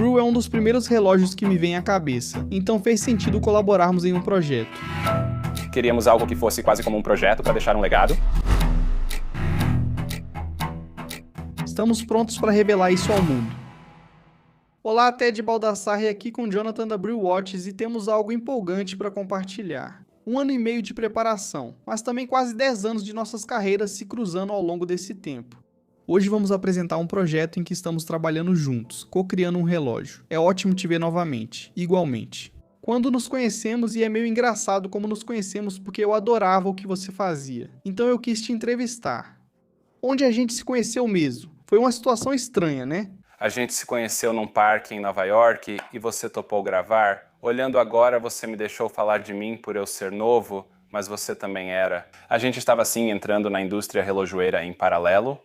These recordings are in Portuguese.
Brue é um dos primeiros relógios que me vem à cabeça, então fez sentido colaborarmos em um projeto. Queríamos algo que fosse quase como um projeto para deixar um legado. Estamos prontos para revelar isso ao mundo. Olá, Ted Baldassarre aqui com Jonathan da Brue Watches e temos algo empolgante para compartilhar. 1 ano e meio de preparação, mas também quase 10 anos de nossas carreiras se cruzando ao longo desse tempo. Hoje vamos apresentar um projeto em que estamos trabalhando juntos, co-criando um relógio. É ótimo te ver novamente, igualmente. Quando nos conhecemos, e é meio engraçado como nos conhecemos porque eu adorava o que você fazia, então eu quis te entrevistar. Onde a gente se conheceu mesmo? Foi uma situação estranha, né? A gente se conheceu num parque em Nova York e você topou gravar. Olhando agora, você me deixou falar de mim por eu ser novo, mas você também era. A gente estava assim entrando na indústria relojoeira em paralelo.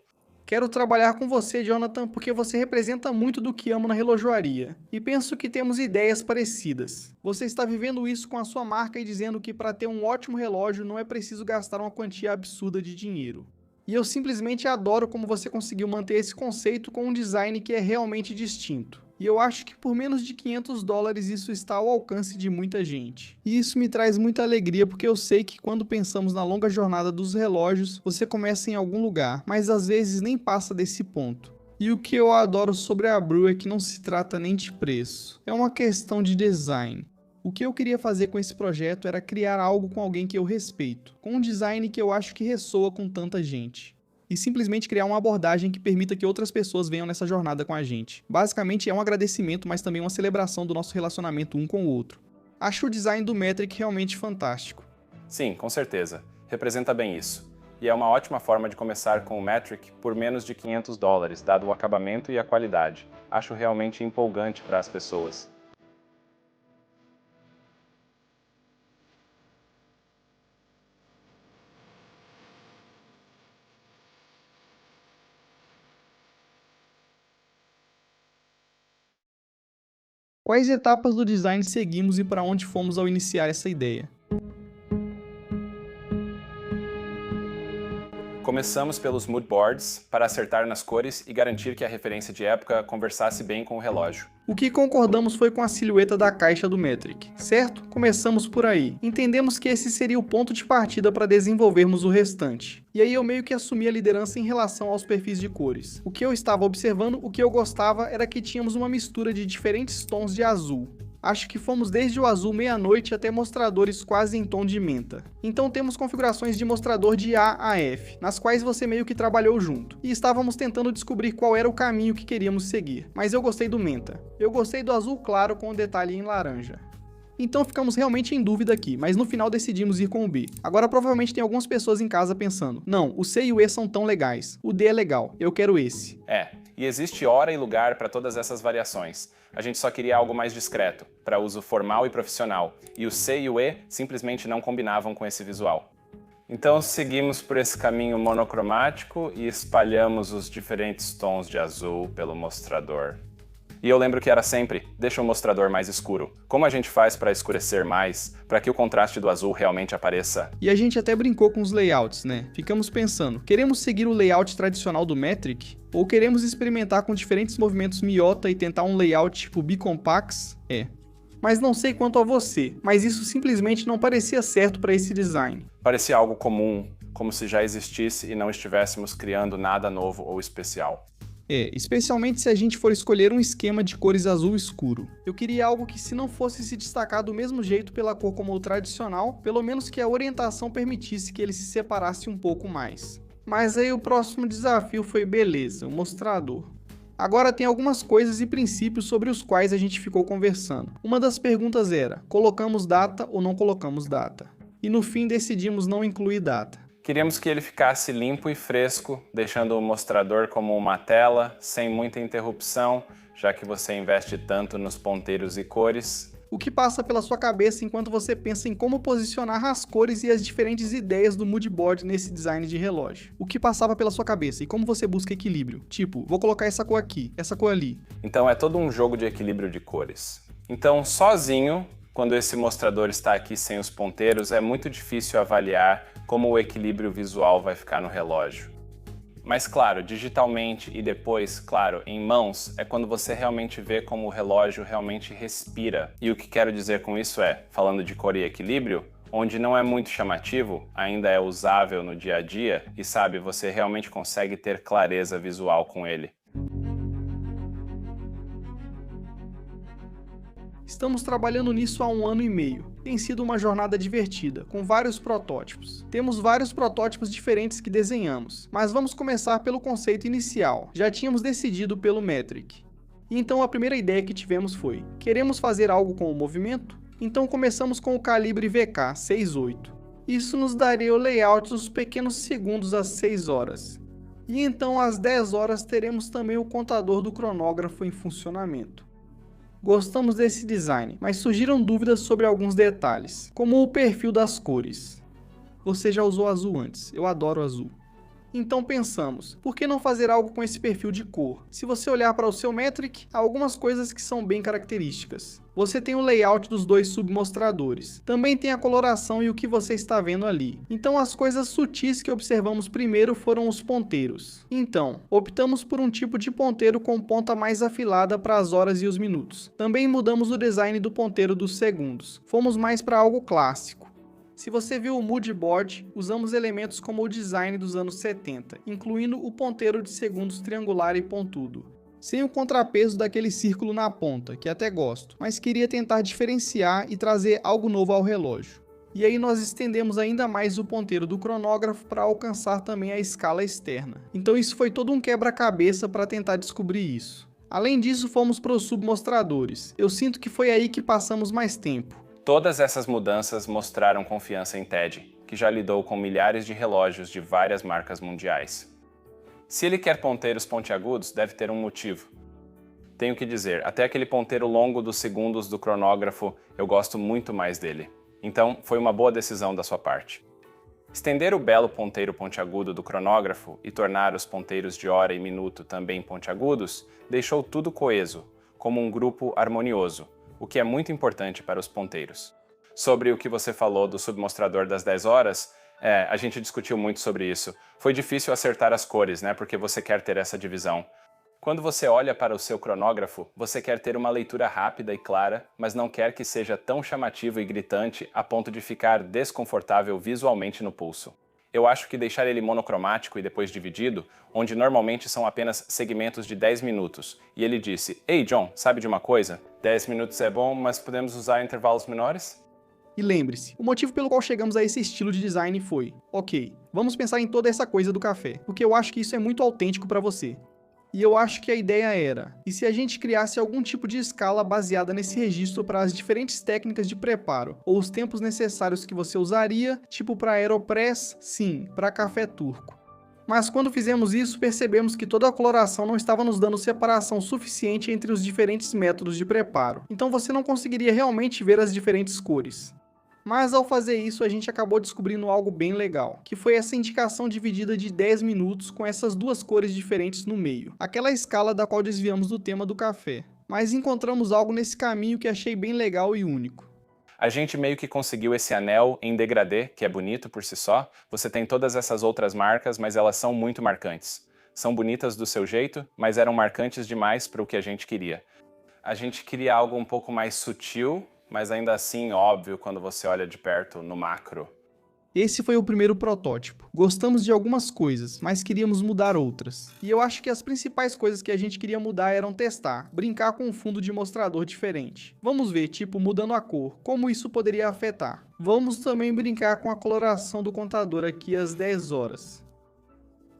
Quero trabalhar com você, Jonathan, porque você representa muito do que amo na relojoaria. E penso que temos ideias parecidas. Você está vivendo isso com a sua marca e dizendo que para ter um ótimo relógio não é preciso gastar uma quantia absurda de dinheiro. E eu simplesmente adoro como você conseguiu manter esse conceito com um design que é realmente distinto. E eu acho que por menos de $500 isso está ao alcance de muita gente. E isso me traz muita alegria porque eu sei que quando pensamos na longa jornada dos relógios, você começa em algum lugar, mas às vezes nem passa desse ponto. E o que eu adoro sobre a Brue é que não se trata nem de preço, é uma questão de design. O que eu queria fazer com esse projeto era criar algo com alguém que eu respeito, com um design que eu acho que ressoa com tanta gente. E simplesmente criar uma abordagem que permita que outras pessoas venham nessa jornada com a gente. Basicamente é um agradecimento, mas também uma celebração do nosso relacionamento um com o outro. Acho o design do Metric realmente fantástico. Sim, com certeza. Representa bem isso. E é uma ótima forma de começar com o Metric por menos de $500, dado o acabamento e a qualidade. Acho realmente empolgante para as pessoas. Quais etapas do design seguimos e para onde fomos ao iniciar essa ideia? Começamos pelos mood boards para acertar nas cores e garantir que a referência de época conversasse bem com o relógio. O que concordamos foi com a silhueta da caixa do Metric, certo? Começamos por aí. Entendemos que esse seria o ponto de partida para desenvolvermos o restante. E aí eu meio que assumi a liderança em relação aos perfis de cores. O que eu estava observando, o que eu gostava era que tínhamos uma mistura de diferentes tons de azul. Acho que fomos desde o azul meia-noite até mostradores quase em tom de menta. Então temos configurações de mostrador de A a F, nas quais você meio que trabalhou junto. E estávamos tentando descobrir qual era o caminho que queríamos seguir. Mas eu gostei do menta. Eu gostei do azul claro com o detalhe em laranja. Então ficamos realmente em dúvida aqui, mas no final decidimos ir com o B. Agora provavelmente tem algumas pessoas em casa pensando, não, o C e o E são tão legais, o D é legal, eu quero esse. E existe hora e lugar para todas essas variações. A gente só queria algo mais discreto, para uso formal e profissional, e o C e o E simplesmente não combinavam com esse visual. Então seguimos por esse caminho monocromático e espalhamos os diferentes tons de azul pelo mostrador. E eu lembro que era sempre, deixa o mostrador mais escuro. Como a gente faz para escurecer mais, para que o contraste do azul realmente apareça? E a gente até brincou com os layouts, né? Ficamos pensando, queremos seguir o layout tradicional do Metric? Ou queremos experimentar com diferentes movimentos Miyota e tentar um layout tipo Bicompax? Mas não sei quanto a você, mas isso simplesmente não parecia certo para esse design. Parecia algo comum, como se já existisse e não estivéssemos criando nada novo ou especial. Especialmente se a gente for escolher um esquema de cores azul escuro. Eu queria algo que se não fosse se destacar do mesmo jeito pela cor como o tradicional, pelo menos que a orientação permitisse que ele se separasse um pouco mais. Mas aí o próximo desafio foi beleza, o mostrador. Agora tem algumas coisas e princípios sobre os quais a gente ficou conversando. Uma das perguntas era, colocamos data ou não colocamos data? E no fim decidimos não incluir data. Queríamos que ele ficasse limpo e fresco, deixando o mostrador como uma tela, sem muita interrupção, já que você investe tanto nos ponteiros e cores. O que passa pela sua cabeça enquanto você pensa em como posicionar as cores e as diferentes ideias do mood board nesse design de relógio? O que passava pela sua cabeça e como você busca equilíbrio? Tipo, vou colocar essa cor aqui, essa cor ali. Então é todo um jogo de equilíbrio de cores. Então, sozinho, quando esse mostrador está aqui sem os ponteiros, é muito difícil avaliar como o equilíbrio visual vai ficar no relógio. Mas claro, digitalmente e depois, claro, em mãos, é quando você realmente vê como o relógio realmente respira. E o que quero dizer com isso é, falando de cor e equilíbrio, onde não é muito chamativo, ainda é usável no dia a dia e sabe, você realmente consegue ter clareza visual com ele. Estamos trabalhando nisso há 1 ano e meio. Tem sido uma jornada divertida, com vários protótipos. Temos vários protótipos diferentes que desenhamos, mas vamos começar pelo conceito inicial. Já tínhamos decidido pelo Metric. E então a primeira ideia que tivemos foi: queremos fazer algo com o movimento? Então começamos com o calibre VK 68. Isso nos daria o layout dos pequenos segundos às 6 horas. E então às 10 horas teremos também o contador do cronógrafo em funcionamento. Gostamos desse design, mas surgiram dúvidas sobre alguns detalhes, como o perfil das cores. Você já usou azul antes, eu adoro azul. Então pensamos, por que não fazer algo com esse perfil de cor? Se você olhar para o seu Metric, há algumas coisas que são bem características. Você tem o layout dos dois submostradores. Também tem a coloração e o que você está vendo ali. Então as coisas sutis que observamos primeiro foram os ponteiros. Então, optamos por um tipo de ponteiro com ponta mais afilada para as horas e os minutos. Também mudamos o design do ponteiro dos segundos. Fomos mais para algo clássico. Se você viu o mood board, usamos elementos como o design dos anos 70, incluindo o ponteiro de segundos triangular e pontudo. Sem o contrapeso daquele círculo na ponta, que até gosto, mas queria tentar diferenciar e trazer algo novo ao relógio. E aí nós estendemos ainda mais o ponteiro do cronógrafo para alcançar também a escala externa. Então isso foi todo um quebra-cabeça para tentar descobrir isso. Além disso, fomos para os submostradores. Eu sinto que foi aí que passamos mais tempo. Todas essas mudanças mostraram confiança em Ted, que já lidou com milhares de relógios de várias marcas mundiais. Se ele quer ponteiros pontiagudos, deve ter um motivo. Tenho que dizer, até aquele ponteiro longo dos segundos do cronógrafo, eu gosto muito mais dele. Então, foi uma boa decisão da sua parte. Estender o belo ponteiro pontiagudo do cronógrafo e tornar os ponteiros de hora e minuto também pontiagudos, deixou tudo coeso, como um grupo harmonioso, o que é muito importante para os ponteiros. Sobre o que você falou do submostrador das 10 horas, a gente discutiu muito sobre isso. Foi difícil acertar as cores, né, porque você quer ter essa divisão. Quando você olha para o seu cronógrafo, você quer ter uma leitura rápida e clara, mas não quer que seja tão chamativo e gritante a ponto de ficar desconfortável visualmente no pulso. Eu acho que deixar ele monocromático e depois dividido, onde normalmente são apenas segmentos de 10 minutos. E ele disse, "Ei John, sabe de uma coisa? 10 minutos é bom, mas podemos usar intervalos menores?" E lembre-se, o motivo pelo qual chegamos a esse estilo de design foi: ok, vamos pensar em toda essa coisa do café, porque eu acho que isso é muito autêntico para você. E eu acho que a ideia era, e se a gente criasse algum tipo de escala baseada nesse registro para as diferentes técnicas de preparo, ou os tempos necessários que você usaria, tipo para Aeropress, sim, para café turco. Mas quando fizemos isso, percebemos que toda a coloração não estava nos dando separação suficiente entre os diferentes métodos de preparo, então você não conseguiria realmente ver as diferentes cores. Mas ao fazer isso, a gente acabou descobrindo algo bem legal, que foi essa indicação dividida de 10 minutos com essas duas cores diferentes no meio, aquela escala da qual desviamos do tema do café. Mas encontramos algo nesse caminho que achei bem legal e único. A gente meio que conseguiu esse anel em degradê, que é bonito por si só. Você tem todas essas outras marcas, mas elas são muito marcantes. São bonitas do seu jeito, mas eram marcantes demais para o que a gente queria. A gente queria algo um pouco mais sutil, mas ainda assim óbvio quando você olha de perto no macro. Esse foi o primeiro protótipo. Gostamos de algumas coisas, mas queríamos mudar outras. E eu acho que as principais coisas que a gente queria mudar eram testar, brincar com um fundo de mostrador diferente. Vamos ver, tipo, mudando a cor, como isso poderia afetar. Vamos também brincar com a coloração do contador aqui às 10 horas.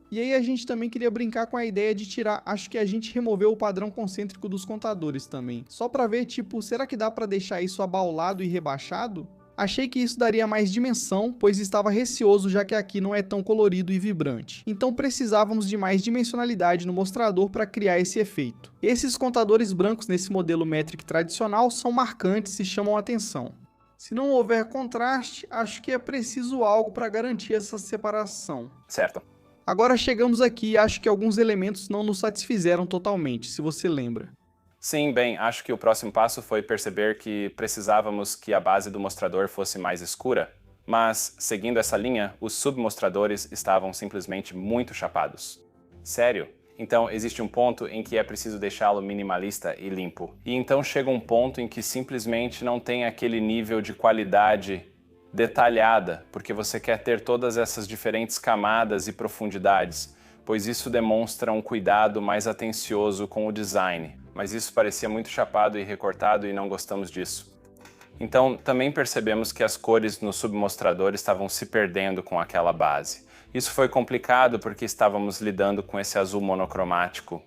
E aí a gente também queria brincar com a ideia de tirar, acho que a gente removeu o padrão concêntrico dos contadores também. Só pra ver, tipo, será que dá pra deixar isso abaulado e rebaixado? Achei que isso daria mais dimensão, pois estava receoso já que aqui não é tão colorido e vibrante. Então precisávamos de mais dimensionalidade no mostrador para criar esse efeito. Esses contadores brancos nesse modelo Metric tradicional são marcantes e chamam a atenção. Se não houver contraste, acho que é preciso algo para garantir essa separação. Certo. Agora chegamos aqui e acho que alguns elementos não nos satisfizeram totalmente, se você lembra. Sim, bem, acho que o próximo passo foi perceber que precisávamos que a base do mostrador fosse mais escura, mas, seguindo essa linha, os submostradores estavam simplesmente muito chapados. Sério? Então, existe um ponto em que é preciso deixá-lo minimalista e limpo. E então chega um ponto em que simplesmente não tem aquele nível de qualidade detalhada, porque você quer ter todas essas diferentes camadas e profundidades, pois isso demonstra um cuidado mais atencioso com o design. Mas isso parecia muito chapado e recortado e não gostamos disso. Então, também percebemos que as cores no submostrador estavam se perdendo com aquela base. Isso foi complicado porque estávamos lidando com esse azul monocromático.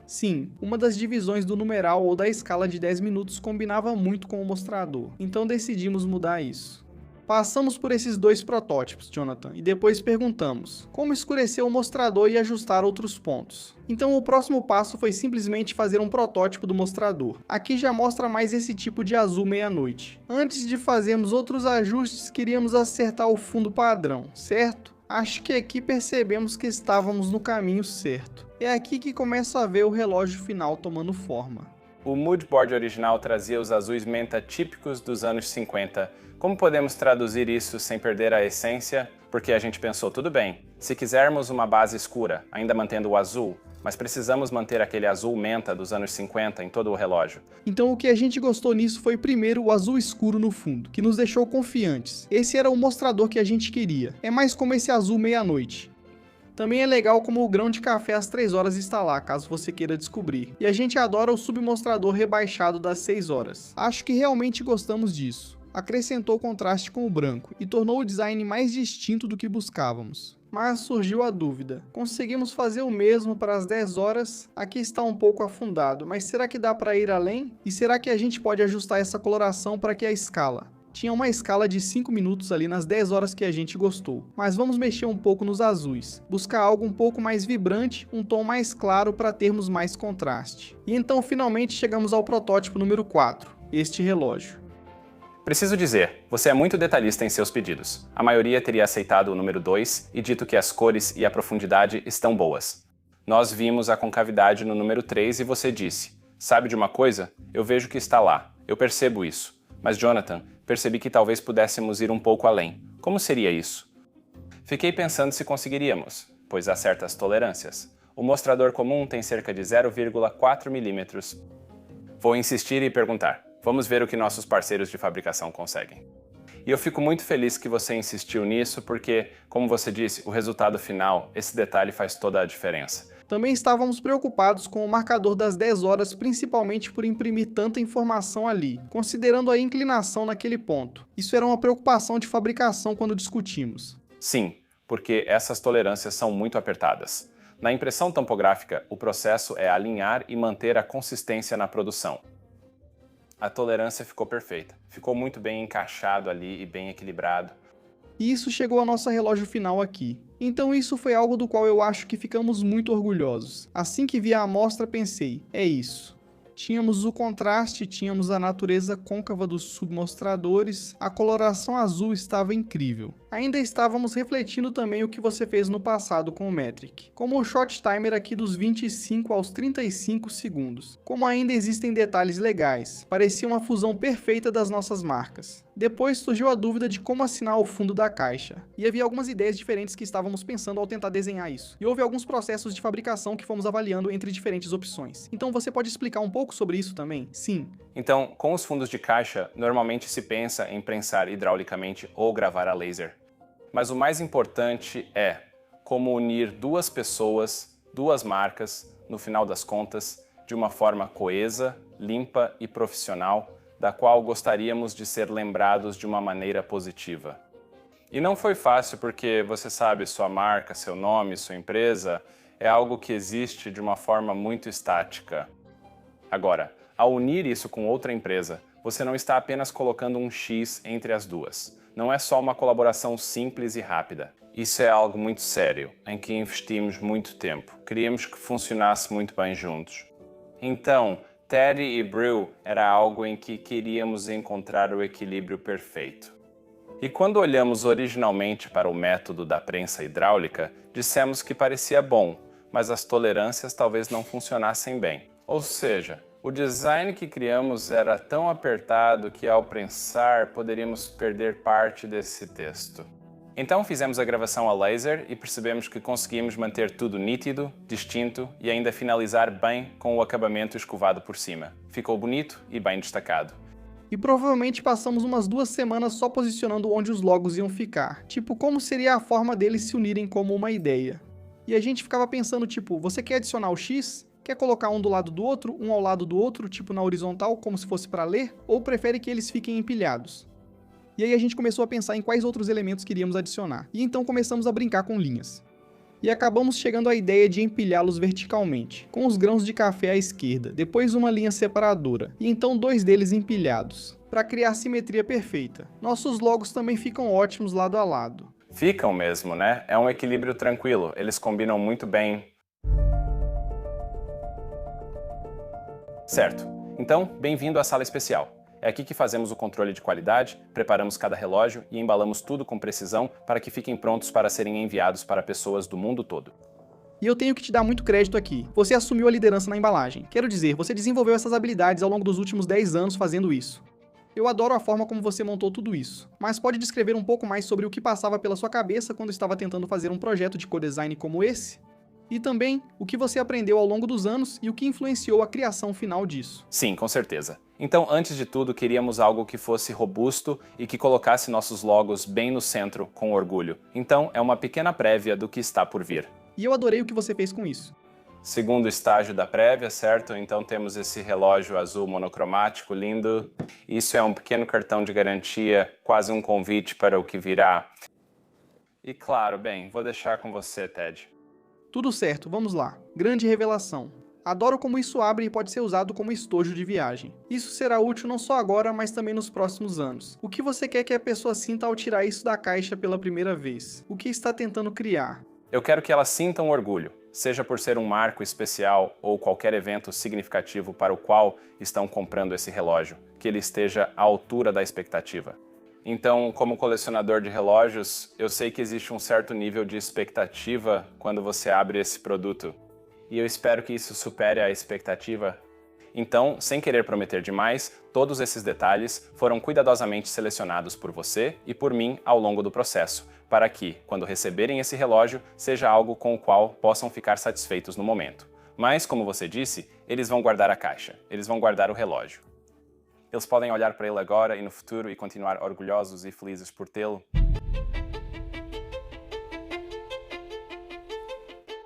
Sim, uma das divisões do numeral ou da escala de 10 minutos combinava muito com o mostrador, então decidimos mudar isso. Passamos por esses dois protótipos, Jonathan, e depois perguntamos como escurecer o mostrador e ajustar outros pontos. Então o próximo passo foi simplesmente fazer um protótipo do mostrador. Aqui já mostra mais esse tipo de azul meia-noite. Antes de fazermos outros ajustes, queríamos acertar o fundo padrão, certo? Acho que aqui percebemos que estávamos no caminho certo. É aqui que começa a ver o relógio final tomando forma. O mood board original trazia os azuis menta típicos dos anos 50. Como podemos traduzir isso sem perder a essência? Porque a gente pensou, tudo bem, se quisermos uma base escura, ainda mantendo o azul, mas precisamos manter aquele azul menta dos anos 50 em todo o relógio. Então o que a gente gostou nisso foi primeiro o azul escuro no fundo, que nos deixou confiantes. Esse era o mostrador que a gente queria. É mais como esse azul meia-noite. Também é legal como o grão de café às 3 horas está lá, caso você queira descobrir. E a gente adora o submostrador rebaixado das 6 horas. Acho que realmente gostamos disso. Acrescentou contraste com o branco e tornou o design mais distinto do que buscávamos. Mas surgiu a dúvida, conseguimos fazer o mesmo para as 10 horas? Aqui está um pouco afundado, mas será que dá para ir além? E será que a gente pode ajustar essa coloração para que a escala? Tinha uma escala de 5 minutos ali nas 10 horas que a gente gostou, mas vamos mexer um pouco nos azuis, buscar algo um pouco mais vibrante, um tom mais claro para termos mais contraste. E então finalmente chegamos ao protótipo número 4, este relógio. Preciso dizer, você é muito detalhista em seus pedidos. A maioria teria aceitado o número 2 e dito que as cores e a profundidade estão boas. Nós vimos a concavidade no número 3 e você disse, sabe de uma coisa? Eu vejo que está lá, eu percebo isso. Mas Jonathan, percebi que talvez pudéssemos ir um pouco além. Como seria isso? Fiquei pensando se conseguiríamos, pois há certas tolerâncias. O mostrador comum tem cerca de 0,4 milímetros. Vou insistir e perguntar. Vamos ver o que nossos parceiros de fabricação conseguem. E eu fico muito feliz que você insistiu nisso porque, como você disse, o resultado final, esse detalhe faz toda a diferença. Também estávamos preocupados com o marcador das 10 horas, principalmente por imprimir tanta informação ali, considerando a inclinação naquele ponto. Isso era uma preocupação de fabricação quando discutimos. Sim, porque essas tolerâncias são muito apertadas. Na impressão tampográfica, o processo é alinhar e manter a consistência na produção. A tolerância ficou perfeita. Ficou muito bem encaixado ali e bem equilibrado. E isso chegou ao nosso relógio final aqui. Então isso foi algo do qual eu acho que ficamos muito orgulhosos. Assim que vi a amostra pensei, é isso. Tínhamos o contraste, tínhamos a natureza côncava dos submostradores, a coloração azul estava incrível. Ainda estávamos refletindo também o que você fez no passado com o Metric, como o shot timer aqui dos 25 aos 35 segundos. Como ainda existem detalhes legais, parecia uma fusão perfeita das nossas marcas. Depois surgiu a dúvida de como assinar o fundo da caixa, e havia algumas ideias diferentes que estávamos pensando ao tentar desenhar isso, e houve alguns processos de fabricação que fomos avaliando entre diferentes opções. Então você pode explicar um pouco sobre isso também? Sim. Então, com os fundos de caixa, normalmente se pensa em prensar hidraulicamente ou gravar a laser. Mas o mais importante é como unir duas pessoas, duas marcas, no final das contas, de uma forma coesa, limpa e profissional, da qual gostaríamos de ser lembrados de uma maneira positiva. E não foi fácil porque, você sabe, sua marca, seu nome, sua empresa é algo que existe de uma forma muito estática. Agora, ao unir isso com outra empresa, você não está apenas colocando um X entre as duas. Não é só uma colaboração simples e rápida. Isso é algo muito sério, em que investimos muito tempo. Queríamos que funcionasse muito bem juntos. Então, Teddy e Brew era algo em que queríamos encontrar o equilíbrio perfeito. E quando olhamos originalmente para o método da prensa hidráulica, dissemos que parecia bom, mas as tolerâncias talvez não funcionassem bem. Ou seja, o design que criamos era tão apertado que ao prensar poderíamos perder parte desse texto. Então fizemos a gravação a laser e percebemos que conseguimos manter tudo nítido, distinto e ainda finalizar bem com o acabamento escovado por cima. Ficou bonito e bem destacado. E provavelmente passamos umas 2 semanas só posicionando onde os logos iam ficar, tipo, como seria a forma deles se unirem como uma ideia. E a gente ficava pensando, tipo, você quer adicionar o X? Quer colocar um do lado do outro, um ao lado do outro, tipo na horizontal, como se fosse para ler? Ou prefere que eles fiquem empilhados? E aí a gente começou a pensar em quais outros elementos queríamos adicionar. E então começamos a brincar com linhas. E acabamos chegando à ideia de empilhá-los verticalmente, com os grãos de café à esquerda, depois uma linha separadora, e então 2 deles empilhados, para criar simetria perfeita. Nossos logos também ficam ótimos lado a lado. Ficam mesmo, né? É um equilíbrio tranquilo, eles combinam muito bem. Certo, então bem-vindo à sala especial. É aqui que fazemos o controle de qualidade, preparamos cada relógio e embalamos tudo com precisão para que fiquem prontos para serem enviados para pessoas do mundo todo. E eu tenho que te dar muito crédito aqui. Você assumiu a liderança na embalagem. Quero dizer, você desenvolveu essas habilidades ao longo dos últimos 10 anos fazendo isso. Eu adoro a forma como você montou tudo isso. Mas pode descrever um pouco mais sobre o que passava pela sua cabeça quando estava tentando fazer um projeto de co-design como esse? E também o que você aprendeu ao longo dos anos e o que influenciou a criação final disso. Sim, com certeza. Então, antes de tudo, queríamos algo que fosse robusto e que colocasse nossos logos bem no centro, com orgulho. Então, é uma pequena prévia do que está por vir. E eu adorei o que você fez com isso. Segundo estágio da prévia, certo? Então temos esse relógio azul monocromático lindo. Isso é um pequeno cartão de garantia, quase um convite para o que virá. E claro, bem, vou deixar com você, Ted. Tudo certo, vamos lá. Grande revelação. Adoro como isso abre e pode ser usado como estojo de viagem. Isso será útil não só agora, mas também nos próximos anos. O que você quer que a pessoa sinta ao tirar isso da caixa pela primeira vez? O que está tentando criar? Eu quero que ela sinta um orgulho, seja por ser um marco especial ou qualquer evento significativo para o qual estão comprando esse relógio, que ele esteja à altura da expectativa. Então, como colecionador de relógios, eu sei que existe um certo nível de expectativa quando você abre esse produto. E eu espero que isso supere a expectativa. Então, sem querer prometer demais, todos esses detalhes foram cuidadosamente selecionados por você e por mim ao longo do processo, para que, quando receberem esse relógio, seja algo com o qual possam ficar satisfeitos no momento. Mas, como você disse, eles vão guardar a caixa, eles vão guardar o relógio. Eles podem olhar para ele agora e no futuro e continuar orgulhosos e felizes por tê-lo.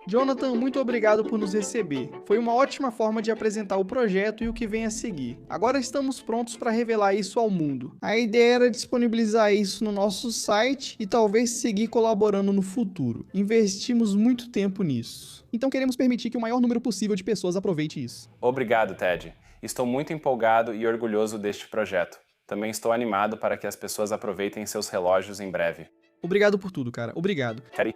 Jonathan, muito obrigado por nos receber. Foi uma ótima forma de apresentar o projeto e o que vem a seguir. Agora estamos prontos para revelar isso ao mundo. A ideia era disponibilizar isso no nosso site e talvez seguir colaborando no futuro. Investimos muito tempo nisso. Então queremos permitir que o maior número possível de pessoas aproveite isso. Obrigado, Ted. Estou muito empolgado e orgulhoso deste projeto. Também estou animado para que as pessoas aproveitem seus relógios em breve. Obrigado por tudo, cara. Obrigado. Cari.